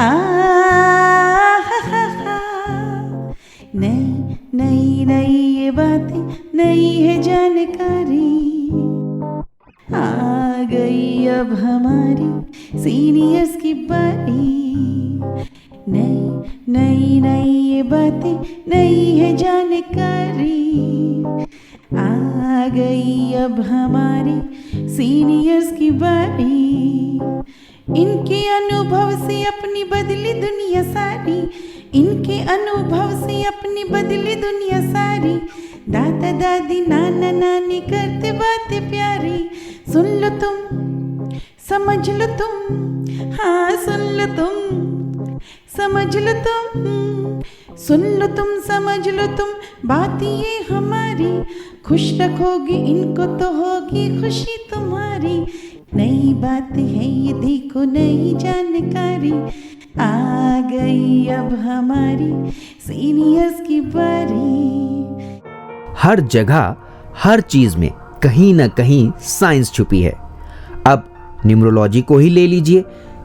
आ हा हा, नई नई नई ये बातें, नई है जानकारी, आ गई अब हमारी सीनियर्स की बारी। नई नई नई ये बातें, नई है जानकारी, आ गई अब हमारी सीनियर्स की बारी। इनके अनुभव से अपनी बदली दुनिया सारी, इनके अनुभव से अपनी बदली दुनिया सारी। दादा दादी नाना नानी करते बातें प्यारी, सुन लो तुम समझ लो तुम, हाँ सुन लो तुम समझ लो तुम, सुन लो तुम समझ लो तुम, बात ये हमारी। खुश रखोगे इनको तो होगी खुशी तुम्हारी। नई बात है ये देखो, नई जानकारी, आ गई अब हमारी सीनियर्स की बारी। हर जगह हर चीज में कहीं ना कहीं साइंस छुपी है। अब न्यूमरोलॉजी को ही ले लीजिए,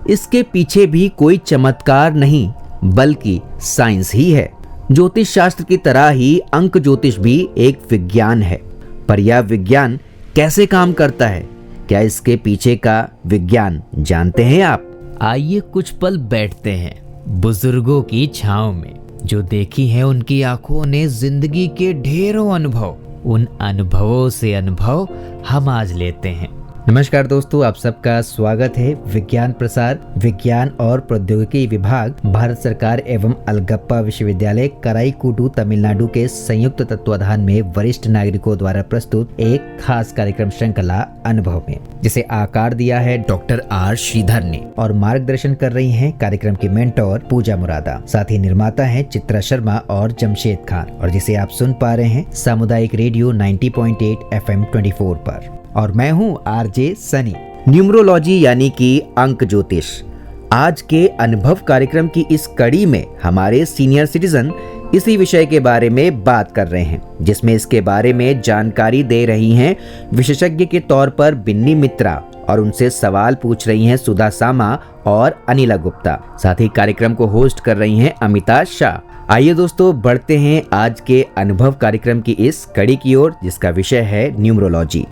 इसके पीछे भी कोई चमत्कार नहीं बल्कि साइंस ही है। ज्योतिष शास्त्र की तरह ही अंक ज्योतिष भी एक विज्ञान है, पर यह विज्ञान कैसे काम करता है, क्या इसके पीछे का विज्ञान जानते हैं आप? आइए कुछ पल बैठते हैं बुजुर्गों की छांव में, जो देखी है उनकी आंखों ने जिंदगी के ढेरों अनुभव। उन अनुभवों से अनुभव हम आज लेते हैं। नमस्कार दोस्तों, आप सबका स्वागत है विज्ञान प्रसार विज्ञान और प्रौद्योगिकी विभाग भारत सरकार एवं अलगप्पा विश्वविद्यालय कराईकुडू तमिलनाडु के संयुक्त तत्वाधान में वरिष्ठ नागरिकों द्वारा प्रस्तुत एक खास कार्यक्रम श्रृंखला अनुभव में, जिसे आकार दिया है डॉक्टर आर श्रीधर ने और मार्गदर्शन कर रही है कार्यक्रम की मेंटोर पूजा मुरादा। साथ ही निर्माता है चित्रा शर्मा और जमशेद खान, और जिसे आप सुन पा रहे हैं सामुदायिक रेडियो 90.8 FM 24 पर। और मैं हूं आरजे सनी। न्यूमरोलॉजी यानी कि अंक ज्योतिष। आज के अनुभव कार्यक्रम की इस कड़ी में हमारे सीनियर सिटीजन इसी विषय के बारे में बात कर रहे हैं, जिसमें इसके बारे में जानकारी दे रही हैं विशेषज्ञ के तौर पर बिन्नी मित्रा, और उनसे सवाल पूछ रही हैं सुधा सामा और अनिला गुप्ता। साथ ही कार्यक्रम को होस्ट कर रही हैं अमिता शाह। आइए दोस्तों, बढ़ते हैं आज के अनुभव कार्यक्रम की इस कड़ी की ओर, जिसका विषय है न्यूमरोलॉजी।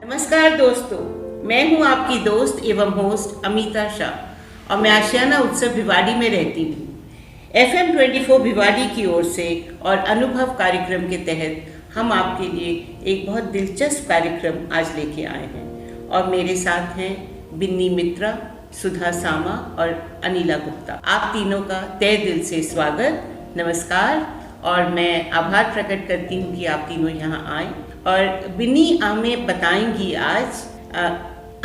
नमस्कार दोस्तों, मैं हूं आपकी दोस्त एवं होस्ट अमिता शाह और मैं आशियाना उत्सव भिवाड़ी में रहती हूं। FM 24 भिवाड़ी की ओर से और अनुभव कार्यक्रम के तहत हम आपके लिए एक बहुत दिलचस्प कार्यक्रम आज लेके आए हैं, और मेरे साथ हैं बिन्नी मित्रा, सुधा सामा और अनिला गुप्ता। आप तीनों का तहे दिल से स्वागत, नमस्कार, और मैं आभार प्रकट करती हूँ कि आप तीनों यहाँ आए। और बिन्नी हमें बताएंगी आज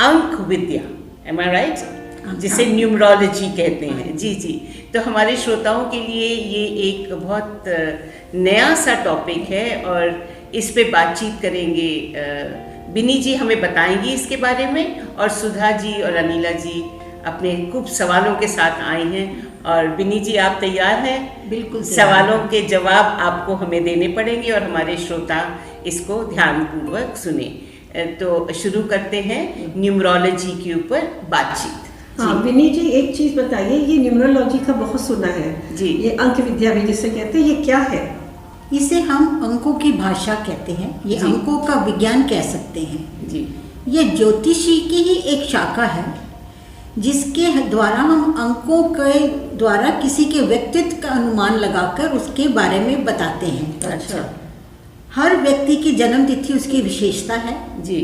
अंक विद्या, एम आई राइट, जिसे न्यूमरोलॉजी कहते हैं। जी जी, तो हमारे श्रोताओं के लिए ये एक बहुत नया सा टॉपिक है और इस पे बातचीत करेंगे। बिन्नी जी हमें बताएंगी इसके बारे में, और सुधा जी और अनिला जी अपने खूब सवालों के साथ आई हैं। और बिन्नी जी, आप तैयार हैं? बिल्कुल। सवालों के जवाब आपको हमें देने पड़ेंगे और हमारे श्रोता इसको ध्यानपूर्वक सुने। तो शुरू करते हैं न्यूमरोलॉजी के ऊपर बातचीत। हाँ बिन्नी जी, एक चीज़ बताइए, ये न्यूमरोलॉजी का बहुत सुना है जी, ये अंक विद्या भी जिसे कहते हैं, ये क्या है? इसे हम अंकों की भाषा कहते हैं, ये अंकों का विज्ञान कह सकते हैं जी। ये ज्योतिषी की ही एक शाखा है, जिसके द्वारा हम अंकों के द्वारा किसी के व्यक्तित्व का अनुमान लगाकर उसके बारे में बताते हैं। अच्छा। हर व्यक्ति की जन्म तिथि उसकी विशेषता है जी।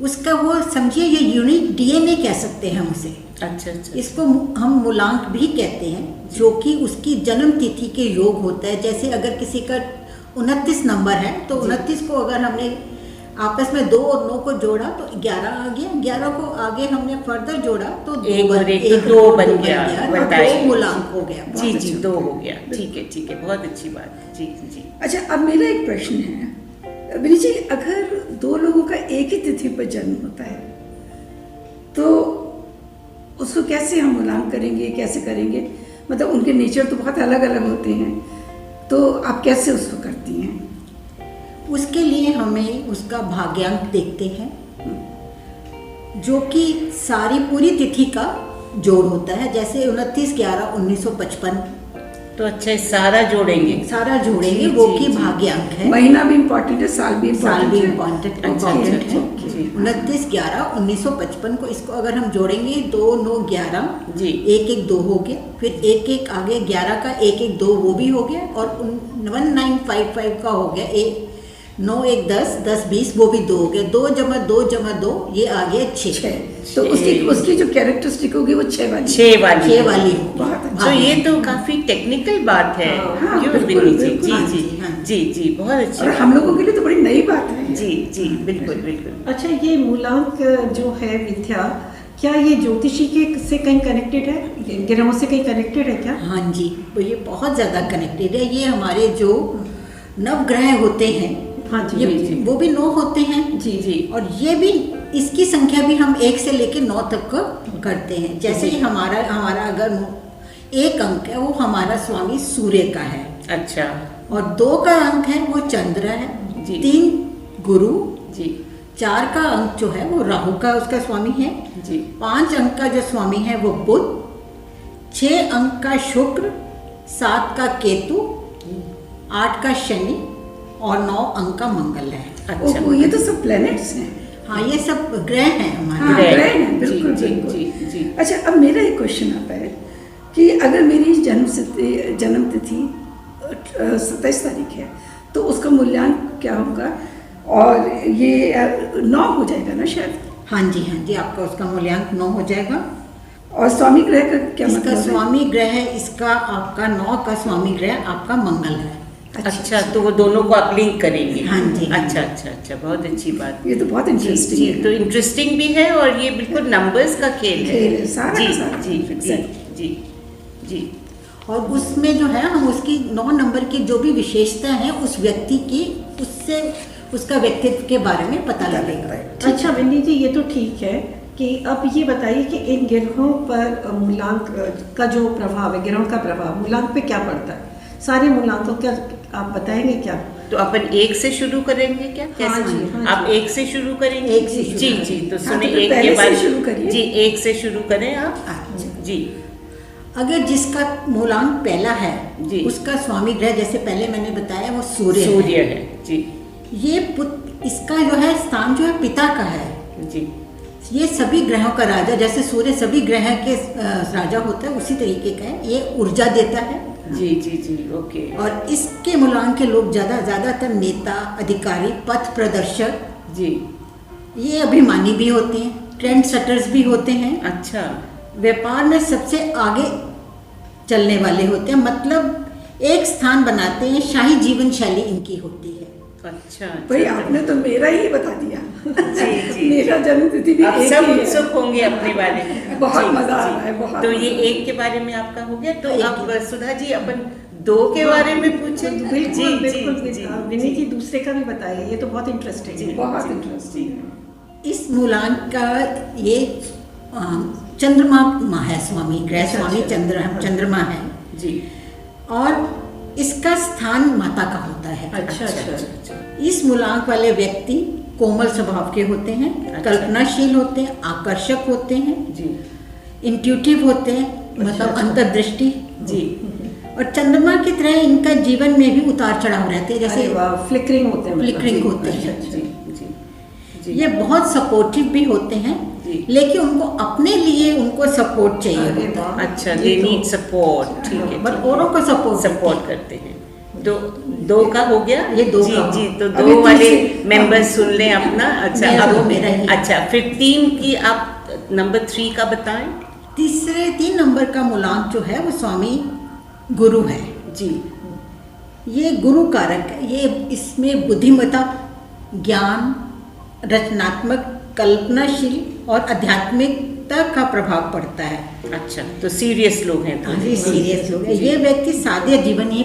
उसका, वो समझिए ये यूनिक DNA कह सकते हैं हम उसे। अच्छा अच्छा। इसको हम मूलांक भी कहते हैं, जो कि उसकी जन्म तिथि के योग होता है। जैसे अगर किसी का 29 नंबर है तो 29 को अगर हमने आपस में 2 और 9 को जोड़ा तो 11 आ गया, 11 को आगे हमने फर्दर जोड़ा तो 2 बन गया, तो 2 मूलांक हो गया। जी जी, 2 हो गया। ठीक है ठीक है, बहुत अच्छी बात। जी जी। अच्छा, अब मेरा एक प्रश्न है बिन्नी जी, अगर 2 लोगों का एक ही तिथि पर जन्म होता है तो उसको कैसे हम मूल्यांकन करेंगे, कैसे करेंगे? मतलब उनके नेचर तो बहुत अलग अलग होते हैं, तो आप कैसे उसको करती हैं? उसके लिए हमें उसका भाग्यांक देखते हैं, जो कि सारी पूरी तिथि का जोड़ होता है, जैसे 29/11/1955 तो अच्छा सारा जोड़ेंगे। सारा जोड़ेंगे, जी, वो जी, की जी। भाग्य अंक है। महीना भी इम्पोर्टेंट है, साल भी साल भी इम्पोर्टेंट है। इम्पोर्टेंट अच्छा, है। जी। 29/11/1955 को इसको अगर हम जोड़ेंगे 2 9 11 जी। 1 1 2 हो गया, फिर 1 1 आगे 11 का 1 1 2 वो भी हो गया, और 1955 का हो गया 9 1 10 10 20 वो भी 2 हो गया, 2 जमा 2 जमा 2 ये आ गया 6। तो उसकी जो कैरेक्टरिस्टिक होगी वो 6 वाली 6 वाली 6 वाली होगी। बहुत अच्छा। तो ये तो काफी टेक्निकल बात है। हाँ, क्यों बिल्कुल, बिन्नी जी? बिल्कुल। जी हाँ जी जी, हाँ। जी जी बहुत अच्छी और बात। हम लोगों के लिए तो बड़ी नई बात है। जी जी बिल्कुल बिल्कुल। अच्छा, ये मूलांक जो है विद्या, क्या ये ज्योतिषी के से कहीं कनेक्टेड है, ग्रहों से कहीं कनेक्टेड है क्या? हाँ जी, तो ये बहुत ज़्यादा कनेक्टेड है। ये हमारे जो नवग्रह होते हैं, हाँ जी, ये जी, जी। वो भी 9 होते हैं जी जी और ये भी, इसकी संख्या भी हम 1 से लेकर 9 तक का करते हैं। जैसे जी। ही हमारा अगर 1 अंक है वो हमारा स्वामी सूर्य का है, अच्छा और 2 का अंक है वो चंद्र है, जी। 3 गुरु, जी 4 का अंक जो है वो राहु का उसका स्वामी है, जी 5 अंक का जो स्वामी है वो बुध, 6 अंक का शुक्र, 7 का केतु, 8 का शनि और 9 अंक का मंगल है। अच्छा ओहो, ये तो सब प्लैनेट्स हैं। हाँ, ये सब ग्रह हैं हमारे। हाँ, ग्रह। ग्रह हैं, बिल्कुल जी, बिल्कुल। जी, जी। अच्छा, अब मेरा एक क्वेश्चन आता है कि अगर मेरी जन्म तिथि 27 तारीख है तो उसका मूल्यांकन क्या होगा? और ये 9 हो जाएगा ना शायद? हाँ जी, आपका उसका मूल्यांकन 9 हो जाएगा। और स्वामी ग्रह का क्या इसका मतलब है? स्वामी ग्रह है, इसका आपका 9 का स्वामी ग्रह आपका मंगल है। अच्छा तो वो दोनों को आप लिंक करेंगे। हाँ जी। अच्छा अच्छा अच्छा बहुत अच्छी बात। ये तो बहुत जी इंटरेस्टिंग जी है। तो इंटरेस्टिंग भी है और ये बिल्कुल नंबर्स का खेल है। खेल है, सारा जी का सारा जी fix जी है। जी जी और उसमें जो है हम उसकी 9 नंबर की जो भी विशेषता है उस व्यक्ति की, उससे उसका व्यक्तित्व के बारे में पता लगेगा। अच्छा विन्नी जी, ये तो ठीक है कि अब ये बताइए कि इन ग्रहों पर मूलांक का जो प्रभाव है, ग्रहों का प्रभाव मूलांक पे क्या पड़ता है? सारे मूलांकों का आप बताएंगे क्या? तो अपन 1 से शुरू करेंगे क्या? हाँ कैसे? जी, हाँ आप जी। 1 से शुरू करेंगे? 1 से शुरू जी करेंगे। जी तो हाँ, सुने तो 1 पहले के से बाद शुरू करिए। जी 1 से शुरू करें आप। अच्छा। जी अगर जिसका मूलांक पहला है जी। उसका स्वामी ग्रह, जैसे पहले मैंने बताया, वो सूर्य सूर्य है। है जी ये इसका जो है स्थान जो है पिता का है। जी ये सभी ग्रहों का राजा, जैसे सूर्य सभी ग्रह के राजा होता है, उसी तरीके का है। ये ऊर्जा देता है जी जी जी ओके और इसके मूलांक के लोग ज़्यादातर नेता, अधिकारी, पथ प्रदर्शक, जी ये अभिमानी भी होते हैं, ट्रेंड सेटर्स भी होते हैं, अच्छा व्यापार में सबसे आगे चलने वाले होते हैं, मतलब एक स्थान बनाते हैं, शाही जीवन शैली इनकी होती है। अच्छा भाई अच्छा। आपने तो मेरा ही बता दिया। जी जी मेरा जन्म तिथि भी आप एक सब ही है। उत्सुक होंगे अपने बारे में। बहुत जी, मजा आ जी। रहा है, बहुत तो मजा ये आ रहा है। 1 के बारे में आपका हो गया, तो एक अब सुधा जी अपन 2 के बारे में पूछे। बिल्कुल बिल्कुल विन्नी जी, दूसरे का भी बताइए, ये तो बहुत इंटरेस्टिंग है। बहुत इंटरेस्टिंग है। इस मूलांक का ये चंद्रमा है, स्वामी ग्रह अच्छा, स्वामी अच्छा। चंद्रमा है, जी और इसका स्थान माता का होता है। अच्छा अच्छा इस मूलांक वाले व्यक्ति कोमल स्वभाव के होते हैं, अच्छा। कल्पनाशील होते हैं, आकर्षक होते हैं, जी इंट्यूटिव होते हैं, मतलब अच्छा। अंतर्दृष्टि। जी और चंद्रमा की तरह इनका जीवन में भी उतार चढ़ाव रहते हैं, अरे जैसे वाह, फ्लिकरिंग होते हैं, मतलब। फ्लिकरिंग जी, होते हैं। अच्छा, जी अच्छा। जी जी ये बहुत सपोर्टिव भी होते हैं, जी। लेकिन उनको अपने लिए उनको सपोर्ट चाहिए अरे होता है। वाह, अच्छा ये दे तो- नीड सपोर्ट। ठीक है बट औरों को सपोर्ट करते हैं। तो 2 का हो गया। ये 2 जी का। जी तो अभी 2 वाले तीसरे- मेंबर्स सुन लें अपना। अच्छा मेरा अब वो मेरा ही। अच्छा फिर 3 की आप नंबर 3 का बताएं। तीसरे 3 नंबर का मूलांक जो है वो स्वामी गुरु है। जी ये गुरु कारक है। ये इसमें बुद्धिमत्ता, ज्ञान, रचनात्मक, कल्पनाशील और आध्यात्मिकता का प्रभाव पड़ता है। अच्छा तो सीरियस लोग हैं हाँ जी, सीरियस लोग हैं। जी। ये व्यक्ति सादे जीवन ही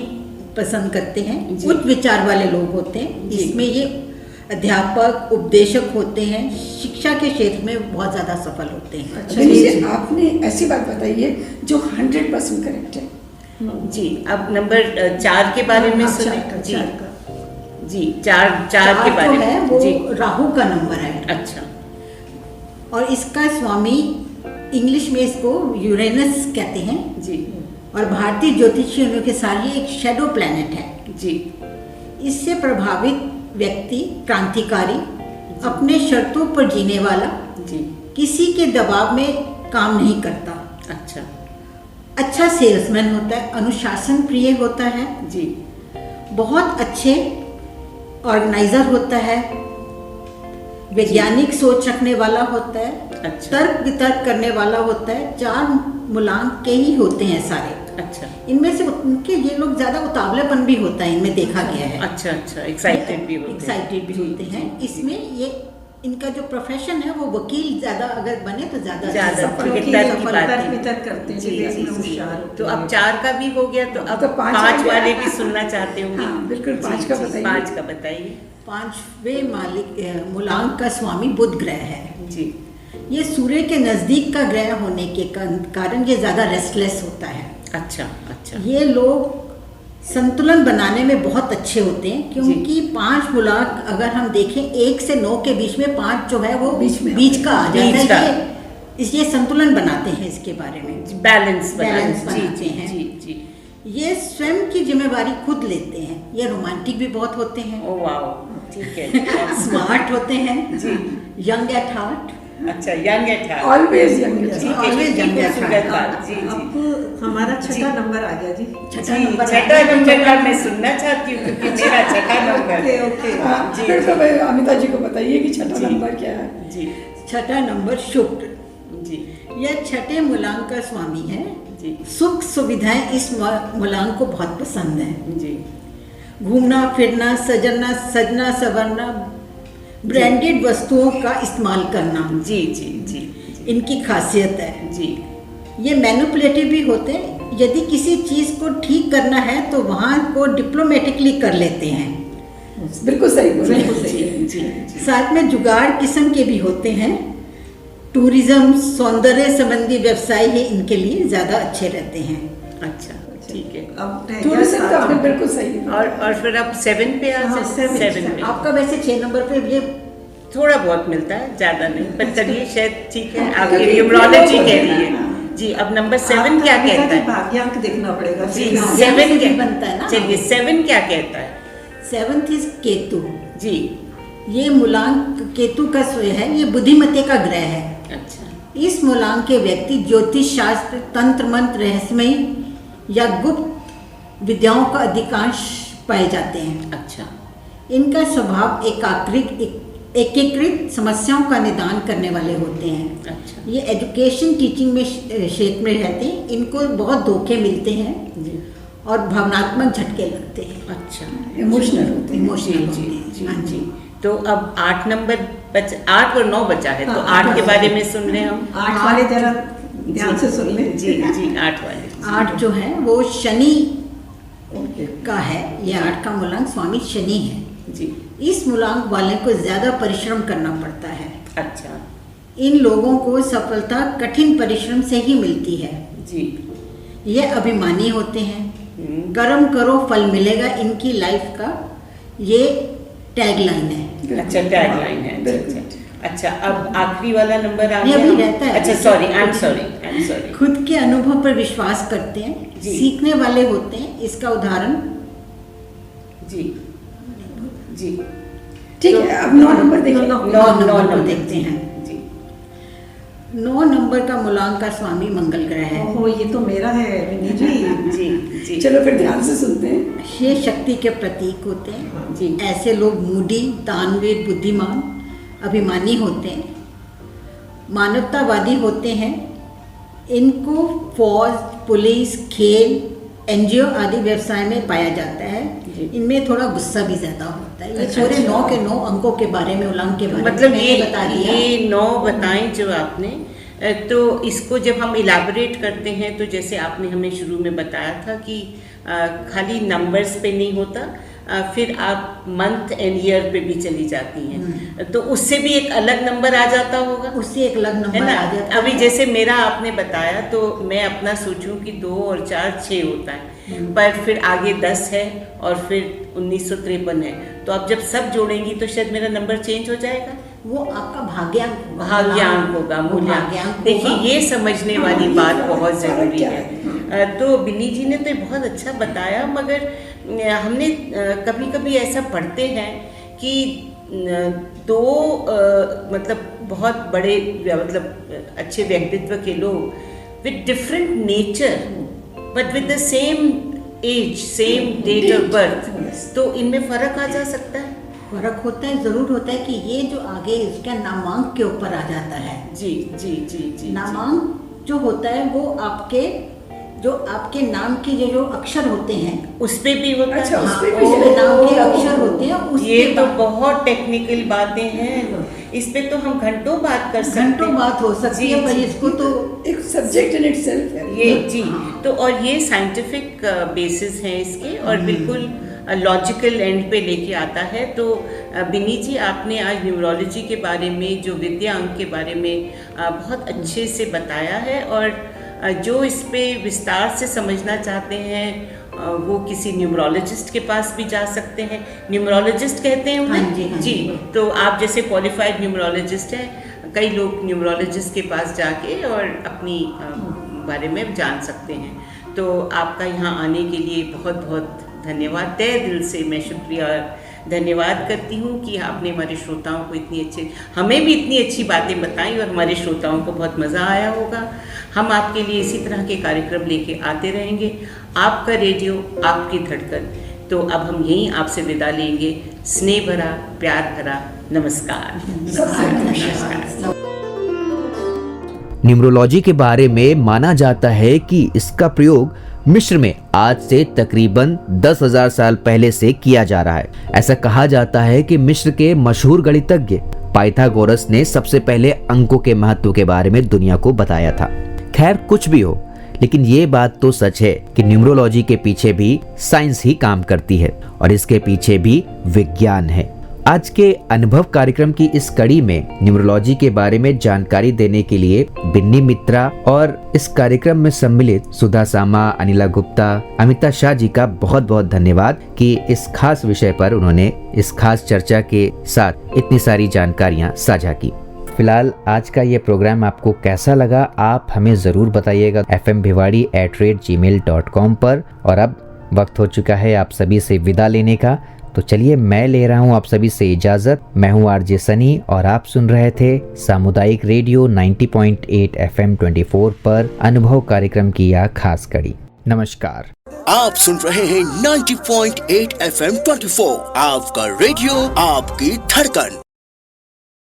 पसंद करते हैं, जी। उच्च विचार वाले लोग होते हैं। जी। इसमें ये अध्यापक, उपदेशक होते हैं, शिक्षा के क्षेत्र में बहुत ज़्यादा सफल होते हैं। अच्छा, विनी जी, जी, जी। आपने ऐसी बात बताई है जो 100% करेक्ट है। जी अब नंबर 4 के बारे में हाँ, सुने। चार का, जी चार का। जी 4 के बारे जो है में। वो जी राहु का नंबर है अच्छा और इसका स्वामी इंग्लिश में इसको यूरेनस कहते हैं जी और भारतीय ज्योतिषीय अनुसार ये एक शैडो प्लैनेट है। जी इससे प्रभावित व्यक्ति क्रांतिकारी, अपने शर्तों पर जीने वाला, जी किसी के दबाव में काम नहीं करता, अच्छा अच्छा सेल्समैन होता है, अनुशासन प्रिय होता है, जी बहुत अच्छे ऑर्गेनाइजर होता है, वैज्ञानिक सोच रखने वाला होता है, अच्छा तर्क वितर्क करने वाला होता है। 4 मूलांक के ही होते हैं सारे। अच्छा इनमें से उनके ये लोग ज्यादा उतावलेपन भी होता है, इनमें देखा गया है। अच्छा अच्छा एक्साइटेड भी होते हैं। एक्साइटेड भी होते हैं। इसमें ये इनका जो प्रोफेशन है वो वकील ज्यादा अगर बने तो ज्यादा ज्यादा सफल क्योंकि होगी। तर्क की सफल बात तर्क है। वितर्क करते हैं, जी, देखने जी, में जी। होशियार होते तो हैं। अब 4 का भी हो गया, तो अब तो 5 5 वाले भी सुनना चाहते होंगे। हाँ, बिल्कुल, जी, 5 का जी, बताइए। 5 का बताइए। 5वें मालिक मूलांक का स्वामी बुध ग्रह है। जी ये सूर्य के नजदीक का ग्रह होने के कारण ये ज्यादा रेस्टलेस होता है। अच्छा अच्छा ये लोग संतुलन बनाने में बहुत अच्छे होते हैं, क्योंकि 5 मूलांक अगर हम देखें 1 से 9 के बीच में 5 जो है वो बीच का आ जाता बीच का। है। ये संतुलन बनाते हैं इसके बारे में, बैलेंस बैलेंस जी बनाते जी हैं। जी जी ये स्वयं की जिम्मेवारी खुद लेते हैं। ये रोमांटिक भी बहुत होते हैं, ओ वाओ ठीक है। स्मार्ट होते हैं, जी यंग एट हार्ट, अच्छा young at heart. Always young. always young at heart। जी जी अब हमारा छठा नंबर आ गया जी। छठा जी, नंबर छठा नंबर का मैं सुनना चाहती हूँ क्योंकि मेरा छठा नंबर ओके है। ओके जी, फिर तो भाई अमिता जी को बताइए कि छठा जी। नंबर क्या है। जी छठा नंबर शुक्र। जी यह छठे मूलांक का स्वामी है। जी सुख सुविधाएं इस मूलांक को बहुत पसंद है। जी घूमना फिरना, सजना संवरना, ब्रांडेड वस्तुओं का इस्तेमाल करना जी जी जी इनकी खासियत है। जी ये मैनिपुलेटिव भी होते हैं। यदि किसी चीज को ठीक करना है तो वहाँ को डिप्लोमेटिकली कर लेते हैं। बिल्कुल सही बोल रहे बिल्कुल हैं। सही है। जी साथ में जुगाड़ किस्म के भी होते हैं। टूरिज्म, सौंदर्य संबंधी व्यवसाय ही इनके लिए ज्यादा अच्छे रहते हैं। अच्छा ठीक है। अब रह गया टूरिज्म तो आपने 7। बिल्कुल सही बोला। और फिर अब 7 पे आ हाँ, जाते हैं। 7 7 पे आपका वैसे 6 नंबर पे ये थोड़ा बहुत मिलता है, ज्यादा नहीं, पर चलिए शायद ठीक है। हाँ, आपकी क्योंकि न्यूमरोलॉजी लोग कह रही होते है। हैं। जी अब नंबर 7 आपका क्या अमिता कहता जी है? भाग्यांक देखना पड़ेगा। जी हाँ, 7 से भी क्या बनता है ना। चलिए 7 क्या कहता है? 7th is Ketu. जी ये मूलांक केतु का स्वयं है। ये बुद्धिमत्ता का ग्रह है। अच्छा इस मूलांक के व्यक्ति ज्योतिष शास्त्र, तंत्र मंत्र, रहस्यमयी या गुप्त विद्याओं का अधिकांश पाए जाते हैं। अच्छा इनका स्वभाव एकीकृत समस्याओं का निदान करने वाले होते हैं। अच्छा ये एजुकेशन टीचिंग में क्षेत्र में रहते हैं। इनको बहुत धोखे मिलते हैं जी और भावनात्मक झटके लगते हैं। अच्छा इमोशनल होते हैं। इमोशनल जी होते हैं। जी हाँ जी। तो अब 8 नंबर 8 और 9 बचा है, तो 8 के बारे में सुन रहे हम। 8 वाले जरा ध्यान से सुन ले। जी जी 8 वाले 8 जो है वो शनि ओके का है। ये 8 का मूलांक स्वामी शनि है। जी इस मूलांक वाले को ज्यादा परिश्रम करना पड़ता है। अच्छा इन लोगों को सफलता कठिन परिश्रम से ही मिलती है। जी ये अभिमानी होते हैं। कर्म करो फल मिलेगा, इनकी लाइफ का ये टैगलाइन है। अच्छा टैगलाइन है। अच्छा अच्छा अच्छा अब आखिरी वाला नंबर आ ये गया। अभी रहता है। अच्छा सॉरी आई एम सॉरी। खुद के अनुभव पर विश्वास करते हैं, जी। सीखने वाले होते हैं। इसका उदाहरण जी जी ठीक है, अब 9 नंबर देखिए। 9 नंबर देखते हैं। जी 9 नंबर का मूलांक का स्वामी मंगल ग्रह है। ओहो ये तो मेरा है विनी जी। जी जी चलो फिर ध्यान से सुनते हैं। ये शक्ति के प्रतीक होते हैं। जी ऐसे लोग मूडी, दानवीर, बुद्धिमान, अभिमानी होते हैं, मानवतावादी होते हैं। इनको फौज, पुलिस, खेल, एनजीओ आदि व्यवसाय में पाया जाता है। जी। इनमें थोड़ा गुस्सा भी ज्यादा होता है। ये अच्छा, पूरे अच्छा। 9 के 9 अंकों के बारे में, मूलांक के बारे में मतलब मैंने बता दिया। ये 9 बताएं जो आपने, तो इसको जब हम इलाबोरेट करते हैं तो जैसे आपने हमें शुरू में बताया था कि खाली नंबर्स पे नहीं होता, फिर आप मंथ एंड ईयर पे भी चली जाती हैं, तो उससे भी एक अलग नंबर आ जाता होगा, उससे एक अलग है नंबर ना? आ जाता अभी है। जैसे मेरा आपने बताया तो मैं अपना सोचूं कि 2 और 4 6 होता है, पर फिर आगे 10 है और फिर 1953 है, तो अब जब सब जोड़ेंगी तो शायद मेरा नंबर चेंज हो जाएगा। वो आपका भाग्यांक होगा, मूल्यांक। देखिए ये समझने वाली बात बहुत ज़रूरी है। तो बिन्नी जी ने तो बहुत अच्छा बताया, मगर हमने कभी कभी ऐसा पढ़ते हैं कि दो मतलब बहुत बड़े मतलब अच्छे व्यक्तित्व के लोग with different nature but with the same age, same date of birth, तो इनमें फ़र्क आ जा सकता है। फर्क होता है, ज़रूर होता है कि ये जो आगे इसका नामांक के ऊपर आ जाता है। जी जी जी जी। नामांक जो होता है वो आपके नाम के जो अक्षर होते हैं उस पे भी होता है। अच्छा, उस पे हाँ, उसमें नाम के अक्षर होते हैं। ये तो बहुत टेक्निकल बातें हैं, इस पे तो हम घंटों बात कर सकते हैं। घंटों बात हो सकती है, पर इसको तो एक सब्जेक्ट इन इटसेल्फ है ये जी। तो और ये साइंटिफिक बेसिस हैं इसके, और बिल्कुल लॉजिकल एंड पे लेके आता है। तो बिन्नी जी, आपने आज न्यूमरोलॉजी के बारे में, जो विद्या अंक के बारे में बहुत अच्छे से बताया है, और जो इस पे विस्तार से समझना चाहते हैं वो किसी न्यूमरोलॉजिस्ट के पास भी जा सकते हैं। न्यूमरोलॉजिस्ट कहते हैं उन्हें? हाँ जी, हाँ जी। जी। तो आप जैसे क्वालिफाइड न्यूमरोलॉजिस्ट हैं, कई लोग न्यूमरोलॉजिस्ट के पास जाके और अपनी बारे में जान सकते हैं। तो आपका यहाँ आने के लिए बहुत बहुत धन्यवाद। तहे दिल से मैं शुक्रिया और धन्यवाद करती हूँ कि आपने हमारे श्रोताओं को हमें भी इतनी अच्छी बातें बताई, और हमारे श्रोताओं को बहुत मज़ा आया होगा। हम आपके लिए इसी तरह के कार्यक्रम लेके आते रहेंगे। आपका रेडियो, आपकी धड़कन। तो अब हम यहीं आपसे विदा लेंगे। स्नेह भरा, प्यार भरा नमस्कार। न्यूमरोलॉजी के बारे में माना जाता है कि इसका प्रयोग मिस्र में आज से तकरीबन 10,000 साल पहले से किया जा रहा है। ऐसा कहा जाता है कि मिस्र के मशहूर गणितज्ञ पाइथागोरस ने सबसे पहले अंकों के महत्व के बारे में दुनिया को बताया था। खैर, कुछ भी हो, लेकिन ये बात तो सच है कि न्यूमरोलॉजी के पीछे भी साइंस ही काम करती है, और इसके पीछे भी विज्ञान है। आज के अनुभव कार्यक्रम की इस कड़ी में न्यूमरोलॉजी के बारे में जानकारी देने के लिए बिन्नी मित्रा और इस कार्यक्रम में सम्मिलित सुधा सामा, अनिला गुप्ता, अमिता शाह जी का बहुत बहुत धन्यवाद कि इस खास विषय पर उन्होंने इस खास चर्चा के साथ इतनी सारी जानकारियां साझा की। फिलहाल आज का ये प्रोग्राम आपको कैसा लगा, आप हमें ज़रूर बताइएगा fmbhiwadi@gmail.com पर। और अब वक्त हो चुका है आप सभी से विदा लेने का, तो चलिए मैं ले रहा हूँ आप सभी से इजाज़त। मैं हूँ आरजे सनी और आप सुन रहे थे सामुदायिक रेडियो 90.8 FM 24 पर अनुभव कार्यक्रम की यह खास कड़ी। नमस्कार। आप सुन रहे हैं 90.8 FM 24, आपका रेडियो, आपकी धड़कन।